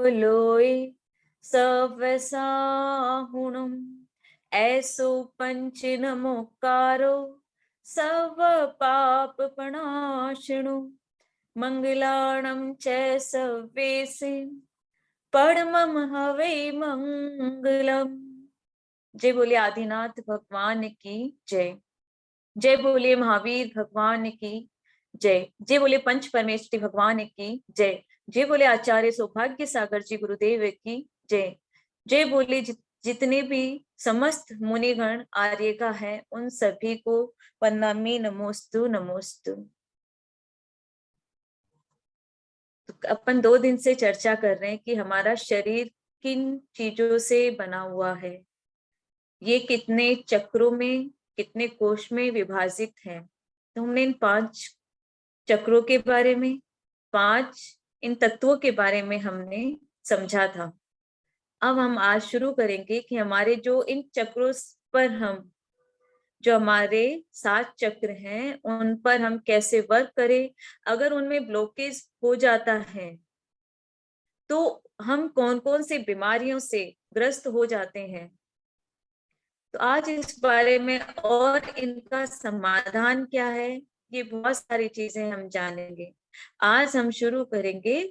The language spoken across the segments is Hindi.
लोए सब साहुणम, ऐसो पंच नमोकारो सब पाप प्रणाशिणु, मंगलाणं च सव्येसे परमं हवे मंगलम। जय बोले आदिनाथ भगवान की जय। जय बोले महावीर भगवान की जय। जय बोले पंच परमेष्टि भगवान की जय। जय बोले आचार्य सौभाग्य सागर जी गुरुदेव की जय। जय बोले जितने भी समस्त मुनिगण आर्य का है उन सभी को वंदनामि नमोस्तु नमोस्तु। तो अपन 2 दिन से चर्चा कर रहे हैं कि हमारा शरीर किन चीजों से बना हुआ है, ये कितने चक्रों में कितने कोश में विभाजित है। तो हमने इन 5 चक्रों के बारे में, 5 इन तत्वों के बारे में हमने समझा था। अब हम आज शुरू करेंगे कि हमारे जो इन चक्रों पर हम जो हमारे 7 चक्र हैं उन पर हम कैसे वर्क करें। अगर उनमें ब्लॉकेज हो जाता है तो हम कौन कौन सी बीमारियों से ग्रस्त हो जाते हैं। तो आज इस बारे में और इनका समाधान क्या है, ये बहुत सारी चीजें हम जानेंगे। आज हम शुरू करेंगे,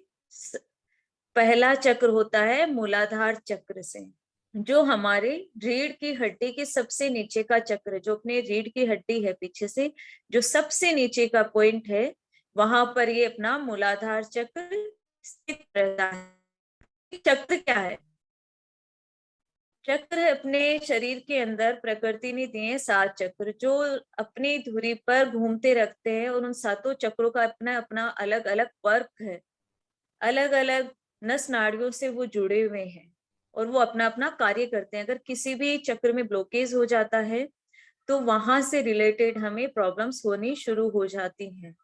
पहला चक्र होता है मूलाधार चक्र से, जो हमारे रीढ़ की हड्डी के सबसे नीचे का चक्र, जो अपने रीढ़ की हड्डी है पीछे से जो सबसे नीचे का पॉइंट है, वहां पर ये अपना मूलाधार चक्र स्थित रहता है। चक्र क्या है? चक्र अपने शरीर के अंदर प्रकृति ने दिए 7 चक्र जो अपनी धुरी पर घूमते रखते हैं, और उन 7 चक्रों का अपना अपना अलग अलग वर्क है। अलग अलग नस नाड़ियों से वो जुड़े हुए हैं और वो अपना अपना कार्य करते हैं। अगर किसी भी चक्र में ब्लॉकेज हो जाता है तो वहां से रिलेटेड हमें प्रॉब्लम्स होनी शुरू हो जाती हैं।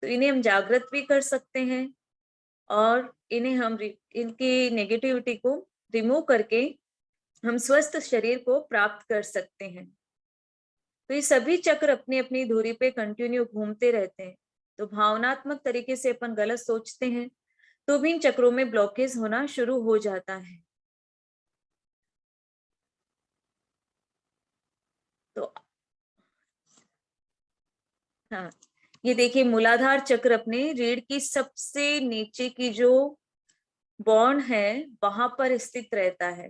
तो इन्हें हम जागृत भी कर सकते हैं और इन्हें हम इनकी नेगेटिविटी को रिमूव करके हम स्वस्थ शरीर को प्राप्त कर सकते हैं। तो ये सभी चक्र अपनी अपनी धुरी पे कंटिन्यू घूमते रहते हैं। तो भावनात्मक तरीके से अपन गलत सोचते हैं तो भी इन चक्रों में ब्लॉकेज होना शुरू हो जाता है। तो हाँ, ये देखिए मूलाधार चक्र अपने रीढ़ की सबसे नीचे की जो बॉन है वहां पर स्थित रहता है।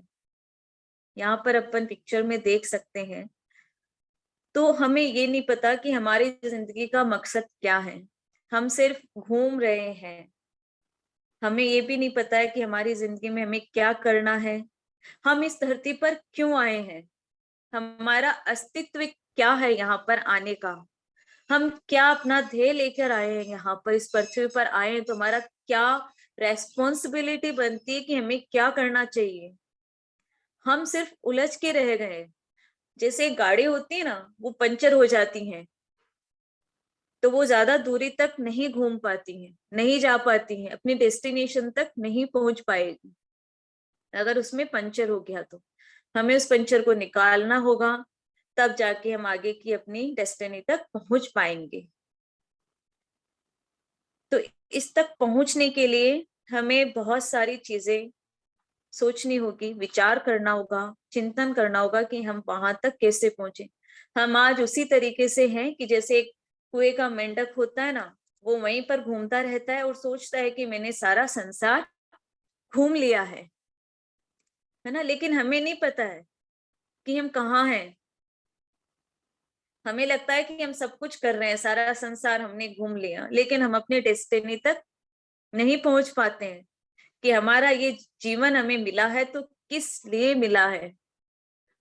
यहाँ पर अपन पिक्चर में देख सकते हैं। तो हमें ये नहीं पता कि हमारी जिंदगी का मकसद क्या है, हम सिर्फ घूम रहे हैं। हमें ये भी नहीं पता है कि हमारी जिंदगी में हमें क्या करना है, हम इस धरती पर क्यों आए हैं, हमारा अस्तित्व क्या है यहाँ पर आने का, हम क्या अपना ध्येय लेकर आए हैं, यहाँ पर इस पृथ्वी पर आए हैं तो हमारा क्या रेस्पॉन्सिबिलिटी बनती है कि हमें क्या करना चाहिए। हम सिर्फ उलझ के रह गए। जैसे गाड़ी होती है ना, वो पंचर हो जाती है तो वो ज्यादा दूरी तक नहीं घूम पाती है, नहीं जा पाती है, अपनी डेस्टिनेशन तक नहीं पहुंच पाएगी अगर उसमें पंचर हो गया। तो हमें उस पंचर को निकालना होगा, तब जाके हम आगे की अपनी डेस्टिनी तक पहुंच पाएंगे। तो इस तक पहुंचने के लिए हमें बहुत सारी चीजें सोचनी होगी, विचार करना होगा, चिंतन करना होगा कि हम वहां तक कैसे पहुंचे। हम आज उसी तरीके से हैं कि जैसे एक कुएं का मेंढक होता है ना, वो वहीं पर घूमता रहता है और सोचता है कि मैंने सारा संसार घूम लिया है ना, लेकिन हमें नहीं पता है कि हम कहाँ हैं। हमें लगता है कि हम सब कुछ कर रहे हैं, सारा संसार हमने घूम लिया, लेकिन हम अपने डेस्टिनी तक नहीं पहुंच पाते हैं कि हमारा ये जीवन हमें मिला है तो किस लिए मिला है,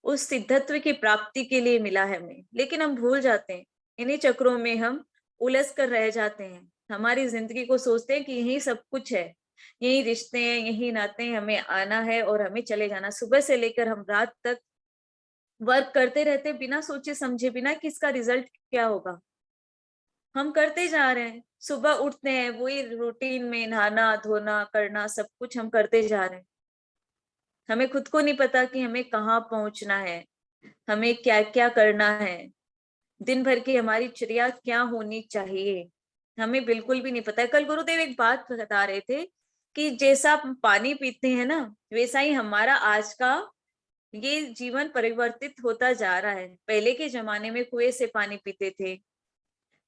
उस सिद्धत्व की प्राप्ति के लिए मिला है हमें। लेकिन हम भूल जाते हैं, इन्हीं चक्रों में हम उलझ कर रह जाते हैं। हमारी जिंदगी को सोचते हैं कि यही सब कुछ है, यही रिश्ते हैं, यही नाते हैं, हमें आना है और हमें चले जाना। सुबह से लेकर हम रात तक वर्क करते रहते बिना सोचे समझे, बिना किसका रिजल्ट क्या होगा, हम करते जा रहे हैं। सुबह उठते हैं, वही रूटीन में नहाना धोना करना, सब कुछ हम करते जा रहे हैं। हमें खुद को नहीं पता कि हमें कहाँ पहुंचना है, हमें क्या क्या करना है, दिन भर की हमारी चर्या क्या होनी चाहिए, हमें बिल्कुल भी नहीं पता है। कल गुरुदेव एक बात बता रहे थे कि जैसा हम पानी पीते हैं ना, वैसा ही हमारा आज का ये जीवन परिवर्तित होता जा रहा है। पहले के जमाने में कुएं से पानी पीते थे,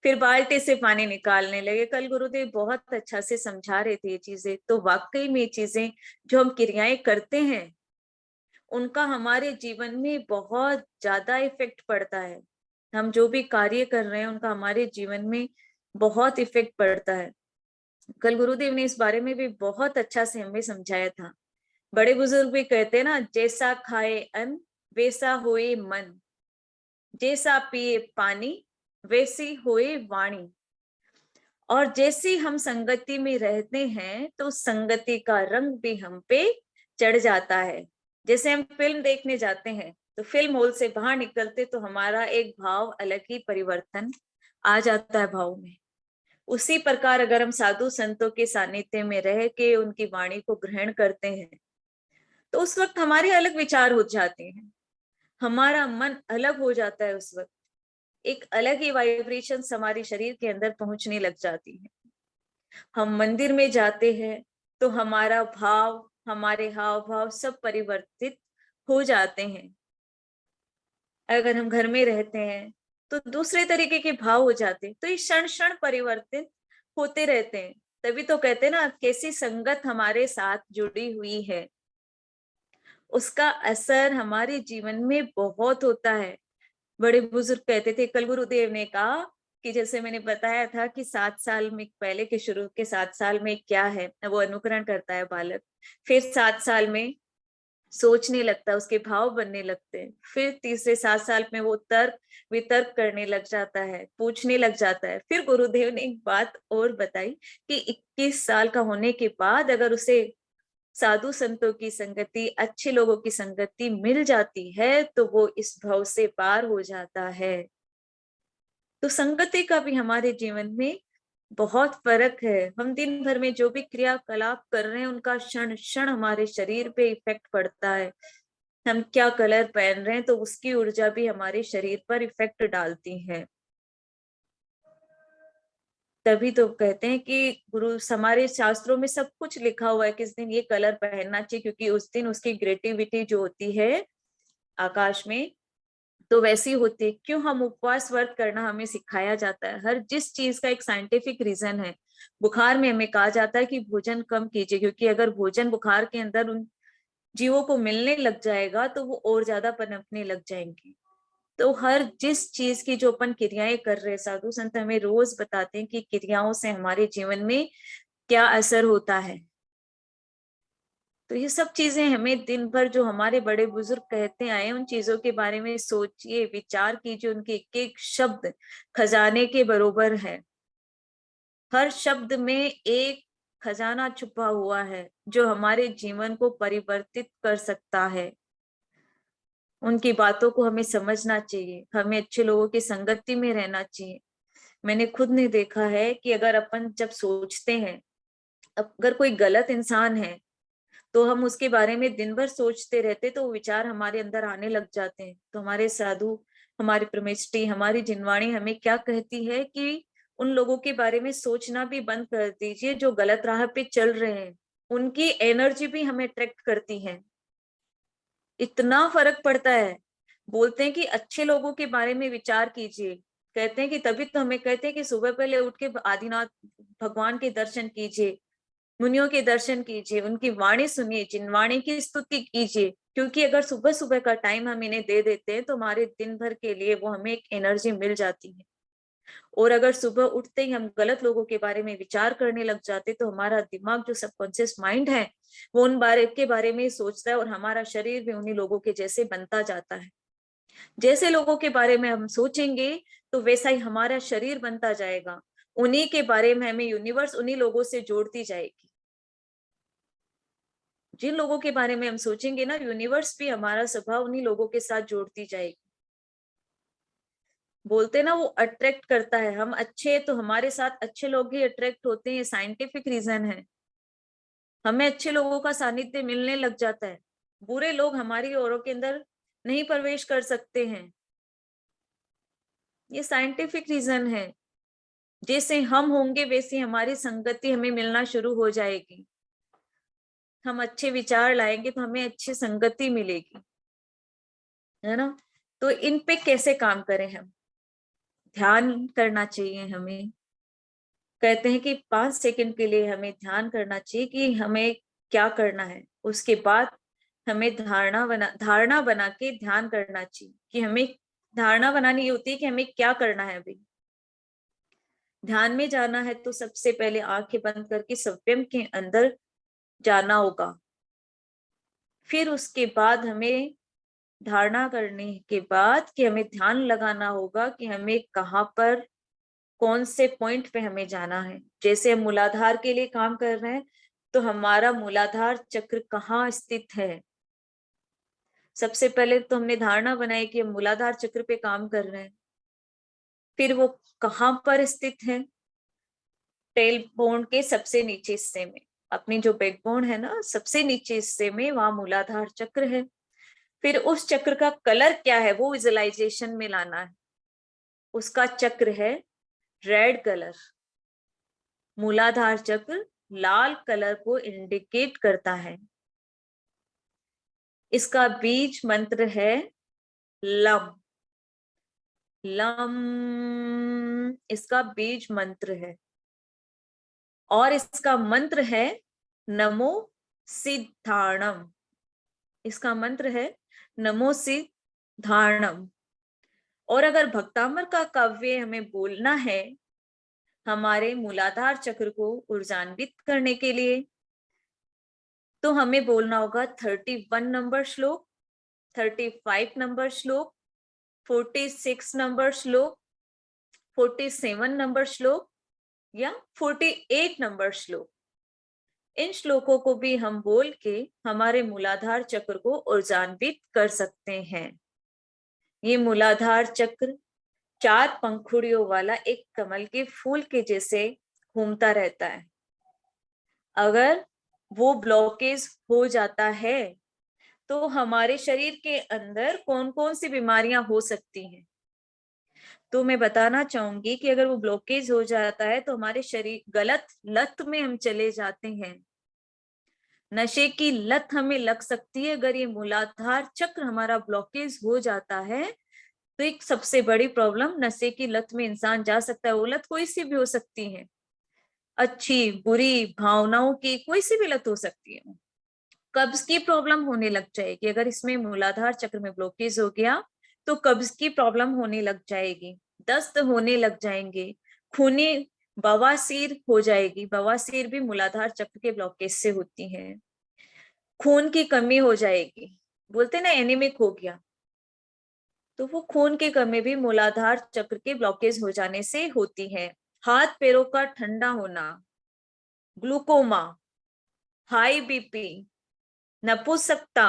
फिर बाल्टी से पानी निकालने लगे। कल गुरुदेव बहुत अच्छा से समझा रहे थे ये चीजें। तो वाकई में ये चीजें जो हम क्रियाएं करते हैं, उनका हमारे जीवन में बहुत ज्यादा इफेक्ट पड़ता है। हम जो भी कार्य कर रहे हैं उनका हमारे जीवन में बहुत इफेक्ट पड़ता है। कल गुरुदेव ने इस बारे में भी बहुत अच्छा से हमें समझाया था। बड़े बुजुर्ग भी कहते हैं ना, जैसा खाए अन्न वैसा होए मन, जैसा पिए पानी वैसी होए वाणी। और जैसी हम संगति में रहते हैं तो संगति का रंग भी हम पे चढ़ जाता है। जैसे हम फिल्म देखने जाते हैं तो फिल्म हॉल से बाहर निकलते तो हमारा एक भाव, अलग ही परिवर्तन आ जाता है भाव में। उसी प्रकार अगर हम साधु संतों के सानिध्य में रह के उनकी वाणी को ग्रहण करते हैं तो उस वक्त हमारे अलग विचार हो जाते हैं, हमारा मन अलग हो जाता है। उस वक्त एक अलग ही वाइब्रेशन हमारे शरीर के अंदर पहुंचने लग जाती है। हम मंदिर में जाते हैं तो हमारा भाव, हमारे हाव भाव सब परिवर्तित हो जाते हैं। अगर हम घर में रहते हैं तो दूसरे तरीके के भाव हो जाते हैं। तो ये क्षण क्षण परिवर्तित होते रहते हैं। तभी तो कहते हैं ना, कैसी संगत हमारे साथ जुड़ी हुई है उसका असर हमारे जीवन में बहुत होता है। बड़े बुजुर्ग कहते थे, कल गुरुदेव ने कहा कि जैसे मैंने बताया था कि 7 साल में, पहले के शुरू के 7 साल में क्या है, वो अनुकरण करता है बालक। फिर 7 साल में सोचने लगता है, उसके भाव बनने लगते हैं। फिर तीसरे 7 साल में वो तर्क वितर्क करने लग जाता है, पूछने लग जाता है। फिर गुरुदेव ने एक बात और बताई कि 21 साल का होने के बाद अगर उसे साधु संतों की संगति, अच्छे लोगों की संगति मिल जाती है तो वो इस भव से पार हो जाता है। तो संगति का भी हमारे जीवन में बहुत फर्क है। हम दिन भर में जो भी क्रियाकलाप कर रहे हैं उनका क्षण क्षण हमारे शरीर पे इफेक्ट पड़ता है। हम क्या कलर पहन रहे हैं तो उसकी ऊर्जा भी हमारे शरीर पर इफेक्ट डालती है। तभी तो कहते हैं कि गुरु, हमारे शास्त्रों में सब कुछ लिखा हुआ है किस दिन ये कलर पहनना चाहिए, क्योंकि उस दिन उसकी क्रिएटिविटी जो होती है आकाश में तो वैसी होती है। क्यों हम उपवास व्रत करना हमें सिखाया जाता है? हर जिस चीज का एक साइंटिफिक रीजन है। बुखार में हमें कहा जाता है कि भोजन कम कीजिए, क्योंकि अगर भोजन बुखार के अंदर उन जीवों को मिलने लग जाएगा तो वो और ज्यादा पनपने लग जाएंगे। तो हर जिस चीज की जो अपन क्रियाएं कर रहे हैं, साधु संत हमें रोज बताते हैं कि क्रियाओं से हमारे जीवन में क्या असर होता है। तो ये सब चीजें हमें दिन भर जो हमारे बड़े बुजुर्ग कहते आए उन चीजों के बारे में सोचिए, विचार कीजिए। उनके एक एक शब्द खजाने के बरोबर है। हर शब्द में एक खजाना छुपा हुआ है जो हमारे जीवन को परिवर्तित कर सकता है। उनकी बातों को हमें समझना चाहिए, हमें अच्छे लोगों की संगति में रहना चाहिए। मैंने खुद ने देखा है कि अगर अपन जब सोचते हैं, अगर कोई गलत इंसान है तो हम उसके बारे में दिन भर सोचते रहते तो वो विचार हमारे अंदर आने लग जाते हैं। तो हमारे साधु, हमारी परमेष्ठी, हमारी जिनवाणी हमें क्या कहती है कि उन लोगों के बारे में सोचना भी बंद कर दीजिए जो गलत राह पे चल रहे हैं। उनकी एनर्जी भी हमें अट्रैक्ट करती है। इतना फर्क पड़ता है। बोलते हैं कि अच्छे लोगों के बारे में विचार कीजिए। कहते हैं कि तभी तो हमें कहते हैं कि सुबह पहले उठ के आदिनाथ भगवान के दर्शन कीजिए, मुनियों के दर्शन कीजिए, उनकी वाणी सुनिए, जिनवाणी की स्तुति कीजिए। क्योंकि अगर सुबह सुबह का टाइम हम इन्हें दे देते हैं तो हमारे दिन भर के लिए वो हमें एक एनर्जी मिल जाती है। और अगर सुबह उठते ही हम गलत लोगों के बारे में विचार करने लग जाते तो हमारा दिमाग, जो सबकॉन्शियस माइंड है, वो उन बारे के बारे में सोचता है और हमारा शरीर भी उन्हीं लोगों के जैसे बनता जाता है। जैसे लोगों के बारे में हम सोचेंगे तो वैसा ही हमारा शरीर बनता जाएगा। उन्हीं के बारे में हमें यूनिवर्स उन्हीं लोगों से जोड़ती जाएगी। जिन लोगों के बारे में हम सोचेंगे ना, यूनिवर्स भी हमारा स्वभाव उन्हीं लोगों के साथ जोड़ती जाएगी। बोलते ना, वो अट्रैक्ट करता है। हम अच्छे तो हमारे साथ अच्छे लोग ही अट्रैक्ट होते हैं, साइंटिफिक रीजन है। हमें अच्छे लोगों का सानिध्य मिलने लग जाता है। बुरे लोग हमारी औरों के अंदर नहीं प्रवेश कर सकते हैं। ये साइंटिफिक रीजन है। जैसे हम होंगे वैसी हमारी संगति हमें मिलना शुरू हो जाएगी। हम अच्छे विचार लाएंगे तो हमें अच्छी संगति मिलेगी, है ना। तो इन पे कैसे काम करें हम? ध्यान करना चाहिए हमें। कहते हैं कि 5 सेकंड के लिए हमें ध्यान करना चाहिए कि हमें क्या करना है। उसके बाद हमें धारणा बना के ध्यान करना चाहिए कि हमें धारणा बनानी होती है कि हमें क्या करना है। अभी ध्यान में जाना है तो सबसे पहले आंखें बंद करके स्वयं के अंदर जाना होगा। फिर उसके बाद हमें धारणा करने के बाद कि हमें ध्यान लगाना होगा कि हमें कहाँ पर, कौन से पॉइंट पे हमें जाना है। जैसे हम मूलाधार के लिए काम कर रहे हैं तो हमारा मूलाधार चक्र कहाँ स्थित है। सबसे पहले तो हमने धारणा बनाई कि हम मूलाधार चक्र पे काम कर रहे हैं। फिर वो कहाँ पर स्थित है? टेल बोन के सबसे नीचे हिस्से में, अपनी जो बैकबोन है ना, सबसे नीचे हिस्से में वहां मूलाधार चक्र है। फिर उस चक्र का कलर क्या है वो विजुअलाइजेशन में लाना है। उसका चक्र है रेड कलर। मूलाधार चक्र लाल कलर को इंडिकेट करता है। इसका बीज मंत्र है लम। लम इसका बीज मंत्र है और इसका मंत्र है नमो सिद्धाणम। इसका मंत्र है नमो सिद्धाणम। और अगर भक्तामर का काव्य हमें बोलना है हमारे मूलाधार चक्र को ऊर्जान्वित करने के लिए, तो हमें बोलना होगा 31 नंबर श्लोक, 35 नंबर श्लोक, 46 नंबर श्लोक, 47 नंबर श्लोक या 48 नंबर श्लोक। इन श्लोकों को भी हम बोल के हमारे मूलाधार चक्र को ऊर्जान्वित कर सकते हैं। ये मूलाधार चक्र 4 पंखुड़ियों वाला एक कमल के फूल के जैसे घूमता रहता है। अगर वो ब्लॉकेज हो जाता है तो हमारे शरीर के अंदर कौन कौन सी बीमारियां हो सकती हैं। तो मैं बताना चाहूंगी कि अगर वो ब्लॉकेज हो जाता है तो हमारे शरीर गलत लत में हम चले जाते हैं। नशे की लत हमें लग सकती है। अगर ये मूलाधार चक्र हमारा ब्लॉकेज हो जाता है तो एक सबसे बड़ी प्रॉब्लम, नशे की लत में इंसान जा सकता है। वो लत कोई सी भी हो सकती है, अच्छी बुरी भावनाओं की कोई सी भी लत हो सकती है। कब्ज की प्रॉब्लम होने लग जाएगी। अगर इसमें मूलाधार चक्र में ब्लॉकेज हो गया तो कब्ज की प्रॉब्लम होने लग जाएगी, दस्त होने लग जाएंगे, खूनी बवासीर हो जाएगी। बवासीर भी मूलाधार चक्र के ब्लॉकेज से होती है। खून की कमी हो जाएगी, बोलते ना एनीमिक हो गया, तो वो खून की कमी भी मूलाधार चक्र के ब्लॉकेज हो जाने से होती है। हाथ पैरों का ठंडा होना, ग्लूकोमा, हाई बीपी, नपुंसकता,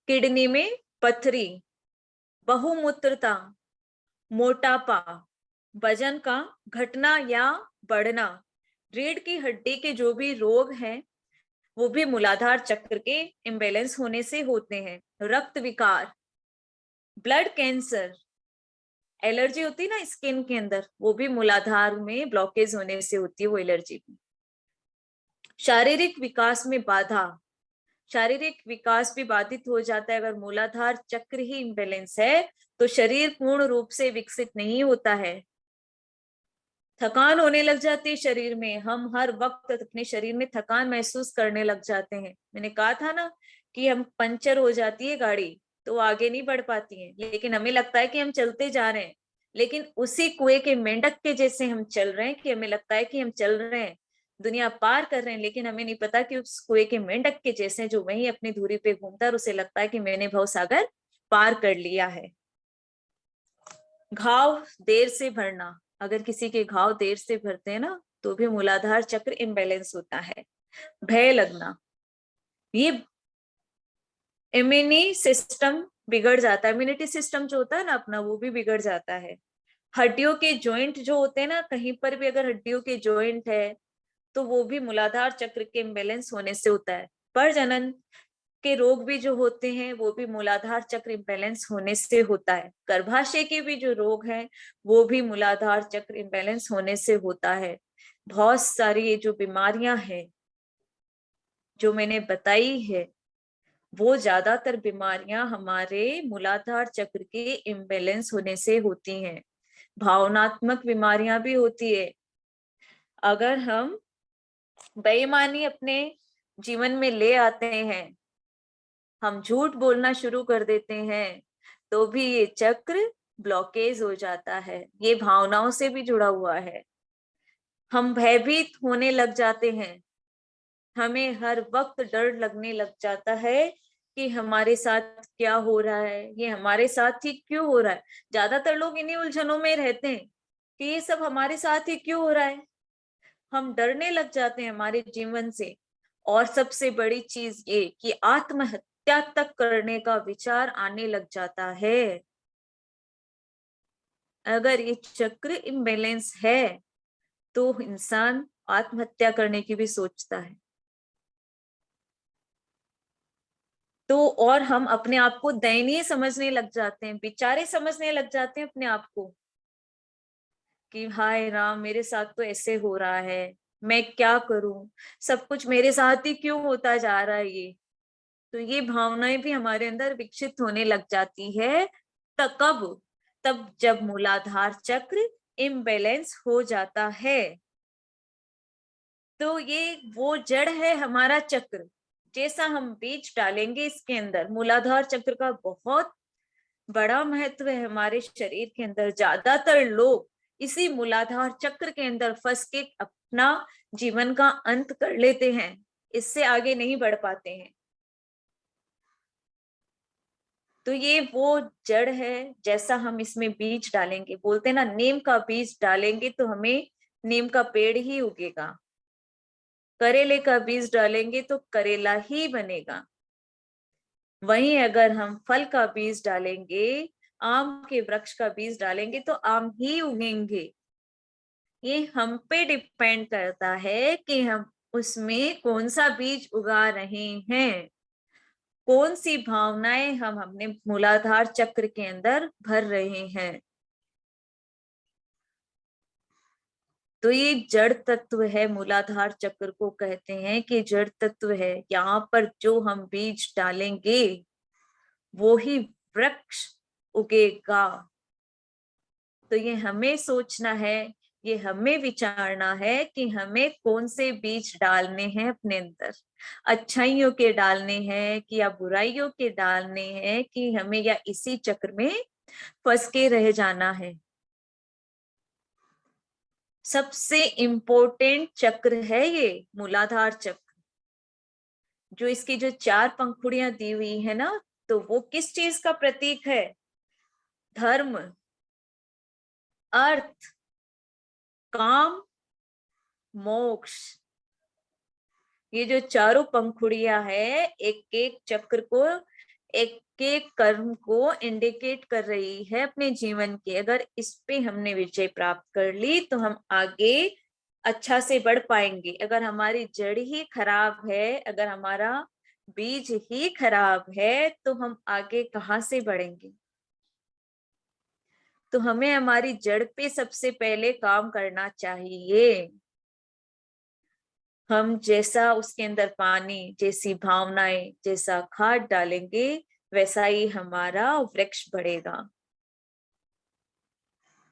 किडनी में पथरी, बहुमूत्रता, मोटापा, वजन का घटना या बढ़ना, रीढ़ की हड्डी के जो भी रोग हैं वो भी मूलाधार चक्र के इम्बेलेंस होने से होते हैं। रक्त विकार, ब्लड कैंसर, एलर्जी होती है ना स्किन के अंदर, वो भी मूलाधार में ब्लॉकेज होने से होती है वो एलर्जी भी। शारीरिक विकास में बाधा, शारीरिक विकास भी बाधित हो जाता है। अगर मूलाधार चक्र ही इम्बेलेंस है तो शरीर पूर्ण रूप से विकसित नहीं होता है। थकान होने लग जाती है शरीर में। हम हर वक्त अपने शरीर में थकान महसूस करने लग जाते हैं। मैंने कहा था ना कि हम पंचर हो जाती है गाड़ी तो आगे नहीं बढ़ पाती है, लेकिन हमें लगता है कि हम चलते जा रहे हैं। लेकिन उसी कुएं के मेंढक के जैसे हम चल रहे हैं कि हमें लगता है कि हम चल रहे हैं, दुनिया पार कर रहे हैं, लेकिन हमें नहीं पता कि उस कुएं के मेंढक के जैसे जो वहीं अपनी धुरी पे घूमता है और उसे लगता है कि मैंने भवसागर पार कर लिया है। घाव देर से भरना, अगर किसी के घाव देर से भरते हैं ना तो भी मूलाधार चक्र इम्बैलेंस होता है। भय लगना, ये इम्यूनी सिस्टम बिगड़ जाता है। इम्यूनिटी सिस्टम जो होता है ना अपना, वो भी बिगड़ जाता है। हड्डियों के जॉइंट जो होते हैं ना, कहीं पर भी अगर हड्डियों के जॉइंट है तो वो भी मूलाधार चक्र के इम्बैलेंस होने से होता है। प्रजनन के रोग भी जो होते हैं वो भी मूलाधार चक्र इम्बैलेंस होने से होता है। गर्भाशय के भी जो रोग हैं वो भी मूलाधार चक्र इम्बैलेंस होने से होता है। बहुत सारी ये जो बीमारियां हैं जो मैंने बताई है, वो ज्यादातर बीमारियां हमारे मूलाधार चक्र के इम्बैलेंस होने से होती हैं। भावनात्मक बीमारियां भी होती है। अगर हम बेईमानी अपने जीवन में ले आते हैं, हम झूठ बोलना शुरू कर देते हैं, तो भी ये चक्र ब्लॉकेज हो जाता है। ये भावनाओं से भी जुड़ा हुआ है। हम भयभीत होने लग जाते हैं। हमें हर वक्त डर लगने लग जाता है कि हमारे साथ क्या हो रहा है, ये हमारे साथ ही क्यों हो रहा है। ज्यादातर लोग इन्हीं उलझनों में रहते हैं कि ये सब हमारे साथ ही क्यों हो रहा है। हम डरने लग जाते हैं हमारे जीवन से। और सबसे बड़ी चीज ये कि आत्महत्या तक करने का विचार आने लग जाता है। अगर ये चक्र इम्बैलेंस है तो इंसान आत्महत्या करने की भी सोचता है। तो और हम अपने आप को दयनीय समझने लग जाते हैं, बेचारे समझने लग जाते हैं अपने आप को कि हाय राम, मेरे साथ तो ऐसे हो रहा है, मैं क्या करूं, सब कुछ मेरे साथ ही क्यों होता जा रहा है ये। तो ये भावनाएं भी हमारे अंदर विकसित होने लग जाती है। तब कब? तब जब मूलाधार चक्र इम्बैलेंस हो जाता है। तो ये वो जड़ है हमारा चक्र। जैसा हम बीज डालेंगे इसके अंदर, मूलाधार चक्र का बहुत बड़ा महत्व है हमारे शरीर के अंदर। ज्यादातर लोग इसी मूलाधार चक्र के अंदर फंस के अपना जीवन का अंत कर लेते हैं, इससे आगे नहीं बढ़ पाते हैं। तो ये वो जड़ है। जैसा हम इसमें बीज डालेंगे, बोलते हैं ना, नीम का बीज डालेंगे तो हमें नीम का पेड़ ही उगेगा। करेले का बीज डालेंगे तो करेला ही बनेगा। वहीं अगर हम फल का बीज डालेंगे, आम के वृक्ष का बीज डालेंगे तो आम ही उगेंगे। ये हम पे डिपेंड करता है कि हम उसमें कौन सा बीज उगा रहे हैं, कौन सी भावनाएं हम अपने मूलाधार चक्र के अंदर भर रहे हैं। तो ये जड़ तत्व है, मूलाधार चक्र को कहते हैं कि जड़ तत्व है। यहाँ पर जो हम बीज डालेंगे वो ही वृक्ष उगेगा। तो ये हमें सोचना है, ये हमें विचारना है कि हमें कौन से बीज डालने हैं अपने अंदर। अच्छाइयों के डालने हैं कि या बुराइयों के डालने हैं, कि हमें या इसी चक्र में फंस के रह जाना है। सबसे इम्पोर्टेंट चक्र है ये मूलाधार चक्र। जो इसकी जो चार पंखुड़ियां दी हुई है ना, तो वो किस चीज का प्रतीक है? धर्म, अर्थ, काम, मोक्ष। ये जो चारों पंखुड़ियां है, एक एक चक्र को, एक एक कर्म को इंडिकेट कर रही है अपने जीवन के। अगर इस पे हमने विजय प्राप्त कर ली तो हम आगे अच्छा से बढ़ पाएंगे। अगर हमारी जड़ ही खराब है, अगर हमारा बीज ही खराब है, तो हम आगे कहाँ से बढ़ेंगे। तो हमें हमारी जड़ पे सबसे पहले काम करना चाहिए। हम जैसा उसके अंदर पानी, जैसी भावनाएं, जैसा खाद डालेंगे, वैसा ही हमारा वृक्ष बढ़ेगा।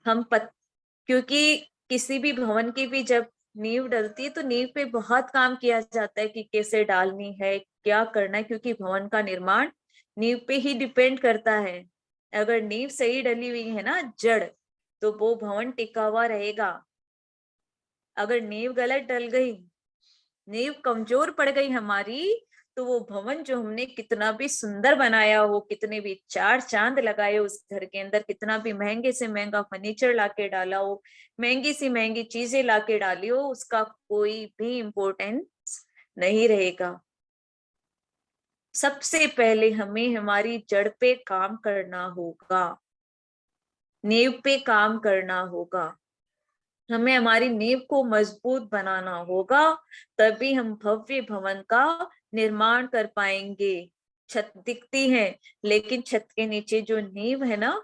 हम क्योंकि किसी भी भवन की भी जब नींव डलती है तो नींव पे बहुत काम किया जाता है कि कैसे डालनी है, क्या करना है, क्योंकि भवन का निर्माण नींव पे ही डिपेंड करता है। अगर नींव सही डली हुई है ना, जड़, तो वो भवन टिका हुआ रहेगा। अगर नींव गलत डल गई, नींव कमजोर पड़ गई हमारी, तो वो भवन जो हमने कितना भी सुंदर बनाया हो, कितने भी चार चांद लगाए उस घर के अंदर, कितना भी महंगे से महंगा फर्नीचर लाके डाला हो, महंगी सी महंगी चीजें लाके डाली हो, उसका कोई भी इम्पोर्टेंस नहीं रहेगा। सबसे पहले हमें हमारी जड़ पे काम करना होगा, नींव पे काम करना होगा। हमें हमारी नींव को मजबूत बनाना होगा, तभी हम भव्य भवन का निर्माण कर पाएंगे। छत दिखती है, लेकिन छत के नीचे जो नींव है ना,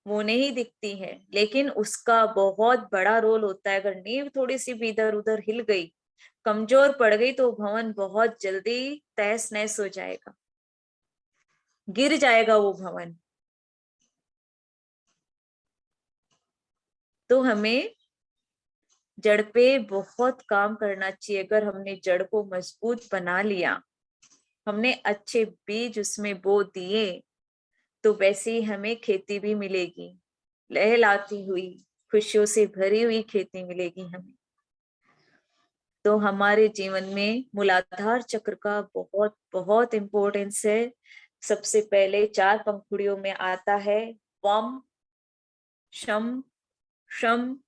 वो नहीं दिखती है, लेकिन उसका बहुत बड़ा रोल होता है। अगर नींव थोड़ी सी भी इधर उधर हिल गई कमजोर पड़ गई तो भवन बहुत जल्दी तहस नहस हो जाएगा, गिर जाएगा वो भवन। तो हमें जड़ पे बहुत काम करना चाहिए। अगर हमने जड़ को मजबूत बना लिया, हमने अच्छे बीज उसमें बो दिए, तो वैसे ही हमें खेती भी मिलेगी, लहलाती हुई, खुशियों से भरी हुई खेती मिलेगी हमें। तो हमारे जीवन में मूलाधार चक्र का बहुत बहुत इंपॉर्टेंस है। सबसे पहले 4 पंखुड़ियों में आता है वम, शम, शम,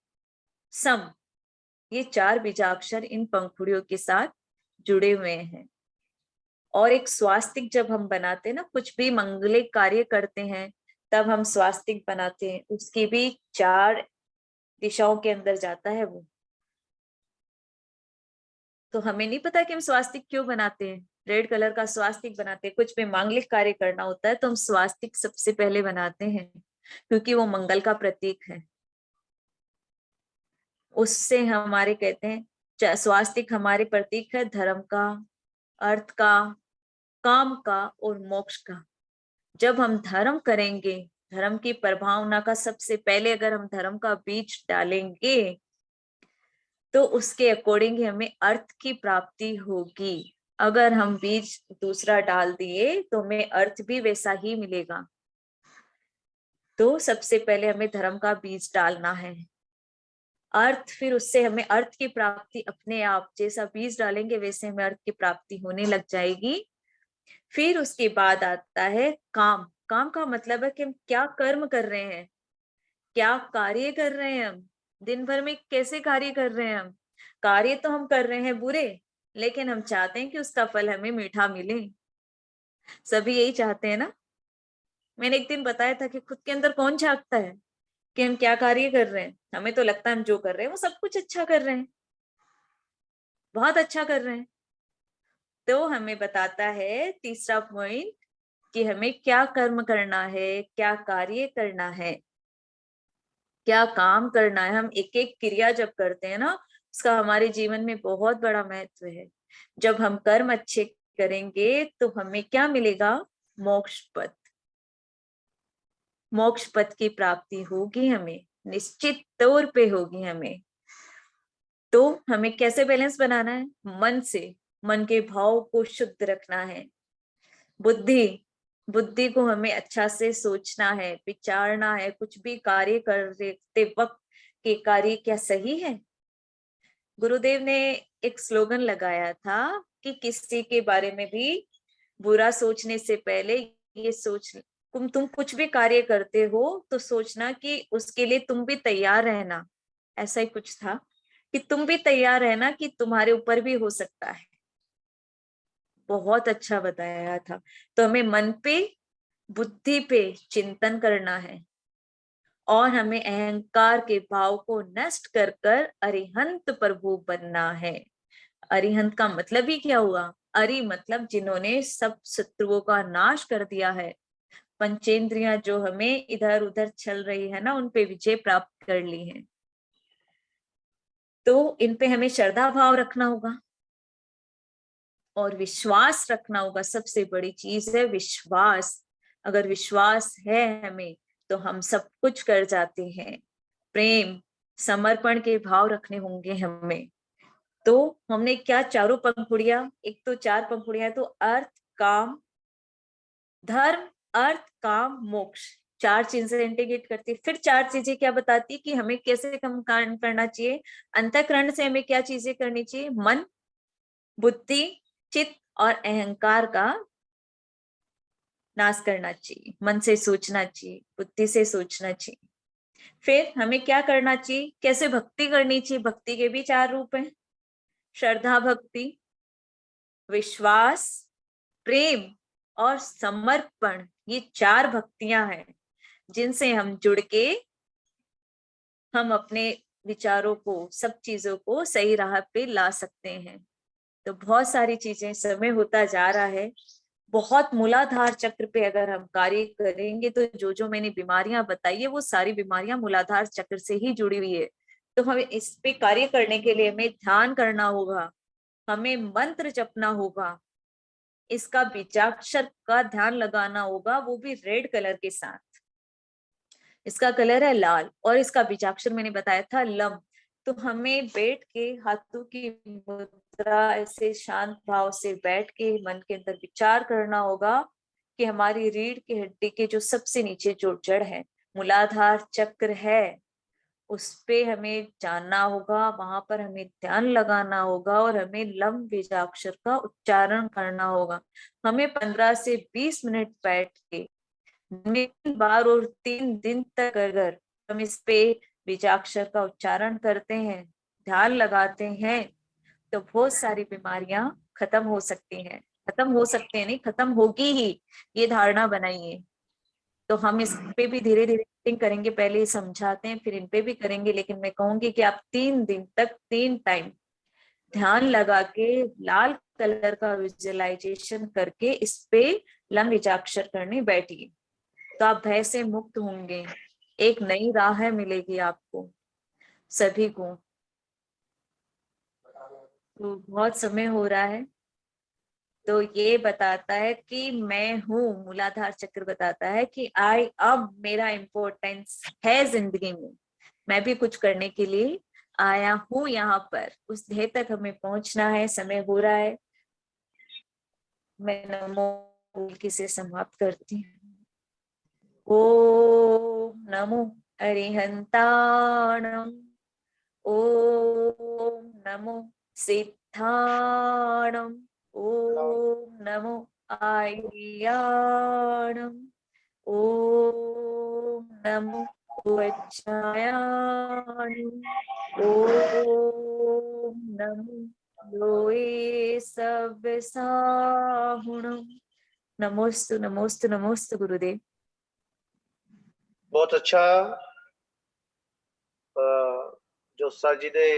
सम। ये 4 बीजाक्षर इन पंखुड़ियों के साथ जुड़े हुए हैं। और एक स्वास्तिक जब हम बनाते हैं ना, कुछ भी मंगलिक कार्य करते हैं, तब हम स्वास्तिक बनाते हैं, उसकी भी 4 दिशाओं के अंदर जाता है वो। तो हमें नहीं पता कि हम स्वास्तिक क्यों बनाते हैं, रेड कलर का स्वास्तिक बनाते हैं। कुछ भी मांगलिक कार्य करना होता है तो हम स्वास्तिक सबसे पहले बनाते हैं, क्योंकि वो मंगल का प्रतीक है। उससे हमारे कहते हैं स्वास्तिक हमारे प्रतीक है धर्म का, अर्थ का, काम का और मोक्ष का। जब हम धर्म करेंगे, धर्म की प्रभावना का सबसे पहले अगर हम धर्म का बीज डालेंगे, तो उसके अकॉर्डिंग ही हमें अर्थ की प्राप्ति होगी। अगर हम बीज दूसरा डाल दिए तो हमें अर्थ भी वैसा ही मिलेगा। तो सबसे पहले हमें धर्म का बीज डालना है, अर्थ, फिर उससे हमें अर्थ की प्राप्ति अपने आप, जैसा बीज डालेंगे वैसे हमें अर्थ की प्राप्ति होने लग जाएगी। फिर उसके बाद आता है काम। काम का मतलब है कि हम क्या कर्म कर रहे हैं, क्या कार्य कर रहे हैं, हम दिन भर में कैसे कार्य कर रहे हैं। हम कार्य तो हम कर रहे हैं बुरे, लेकिन हम चाहते हैं कि उसका फल हमें मीठा मिले। सभी यही चाहते हैं ना। मैंने एक दिन बताया था कि खुद के अंदर कौन झांकता है कि हम क्या कार्य कर रहे हैं। हमें तो लगता है हम जो कर रहे हैं वो सब कुछ अच्छा कर रहे हैं, बहुत अच्छा कर रहे हैं। तो हमें बताता है तीसरा पॉइंट कि हमें क्या कर्म करना है, क्या कार्य करना है, क्या काम करना है। हम एक एक क्रिया जब करते हैं ना, उसका हमारे जीवन में बहुत बड़ा महत्व है। जब हम कर्म अच्छे करेंगे तो हमें क्या मिलेगा, मोक्ष पद। मोक्ष पद की प्राप्ति होगी हमें, निश्चित तौर पे होगी हमें। तो हमें कैसे बैलेंस बनाना है, मन से, मन के भाव को शुद्ध रखना है। बुद्धि, बुद्धि को हमें अच्छा से सोचना है, विचारना है, कुछ भी कार्य करते वक्त के कार्य क्या सही है। गुरुदेव ने एक स्लोगन लगाया था कि किसी के बारे में भी बुरा सोचने से पहले ये सोच, तुम कुछ भी कार्य करते हो तो सोचना कि उसके लिए तुम भी तैयार रहना। ऐसा ही कुछ था कि तुम भी तैयार रहना कि तुम्हारे ऊपर भी हो सकता है। बहुत अच्छा बताया था। तो हमें मन पे, बुद्धि पे चिंतन करना है, और हमें अहंकार के भाव को नष्ट कर कर अरिहंत प्रभु बनना है। अरिहंत का मतलब ही क्या हुआ, अरि मतलब जिन्होंने सब शत्रुओं का नाश कर दिया है। पंचेंद्रियां जो हमें इधर उधर चल रही है ना, उन पे विजय प्राप्त कर ली है। तो इन पे हमें श्रद्धा भाव रखना होगा और विश्वास रखना होगा। सबसे बड़ी चीज है विश्वास। अगर विश्वास है हमें तो हम सब कुछ कर जाते हैं। प्रेम, समर्पण के भाव रखने होंगे हमें। तो हमने क्या चारों पंखुड़ियां, एक तो 4 पंखुड़ियां तो अर्थ, काम, धर्म, अर्थ, काम, मोक्ष, 4 चीजें इंटीग्रेट करती है। फिर 4 चीजें क्या बताती है कि हमें कैसे कम काम करना चाहिए। अंतःकरण से हमें क्या चीजें करनी चाहिए, मन, बुद्धि, चित्त और अहंकार का नाश करना चाहिए। मन से सोचना चाहिए, बुद्धि से सोचना चाहिए। फिर हमें क्या करना चाहिए, कैसे भक्ति करनी चाहिए। भक्ति के भी 4 रूप हैं, श्रद्धा भक्ति, विश्वास, प्रेम और समर्पण। ये 4 भक्तियां हैं जिनसे हम जुड़ के हम अपने विचारों को, सब चीजों को सही राह पे ला सकते हैं। तो बहुत सारी चीजें, समय होता जा रहा है। बहुत मूलाधार चक्र पे अगर हम कार्य करेंगे तो जो जो मैंने बीमारियां बताई है वो सारी बीमारियां मूलाधार चक्र से ही जुड़ी हुई है। तो हमें इस पे कार्य करने के लिए हमें ध्यान करना होगा, हमें मंत्र जपना होगा, इसका बीजाक्षर का ध्यान लगाना होगा, वो भी रेड कलर के साथ। इसका कलर है लाल और इसका बीजाक्षर मैंने बताया था लम। तो हमें बैठ के हाथों की मुद्रा ऐसे शांत भाव से बैठ के मन के अंदर विचार करना होगा कि हमारी रीढ़ की हड्डी के जो सबसे नीचे जो जड़ है, मूलाधार चक्र है, उस पे हमें जानना होगा, वहां पर हमें ध्यान लगाना होगा और हमें लम बीजाक्षर का उच्चारण करना होगा। हमें 15 से 20 मिनट बैठ के 3 बार और 3 दिन तक अगर हम इस पे बीजाक्षर का उच्चारण करते हैं, ध्यान लगाते हैं, तो बहुत सारी बीमारियां खत्म हो सकती हैं। खत्म हो सकते हैं नहीं, खत्म होगी ही, ये धारणा बनाइए। तो हम इस पे भी धीरे धीरे करेंगे, पहले ही समझाते हैं फिर इन पे भी करेंगे, लेकिन मैं कहूंगी कि आप 3 दिन तक 3 टाइम ध्यान लगा के लाल कलर का विजुअलाइजेशन करके इस पे लम बीजाक्षर करने बैठिए, तो आप भय से मुक्त होंगे। एक नई राह मिलेगी आपको सभी को। तो बहुत समय हो रहा है, तो ये बताता है कि मैं हूँ, मूलाधार चक्र बताता है कि अब मेरा इम्पोर्टेंस है जिंदगी में, मैं भी कुछ करने के लिए आया हूँ यहाँ पर। उस ध्येय तक हमें पहुंचना है, समय हो रहा है। मैं नमो बोल के से समाप्त करती हूँ। ओम नमो अरिहंताणम, ओम नमो सिद्धाणम, ओम नमो आर्याणम, ओम नमो वज्रायाणम, ओम नमो लोए सव्यसाहुणम। नमोस्तु नमोस्तु नमोस्तु गुरुदेव। बहुत अच्छा जो सर जी ने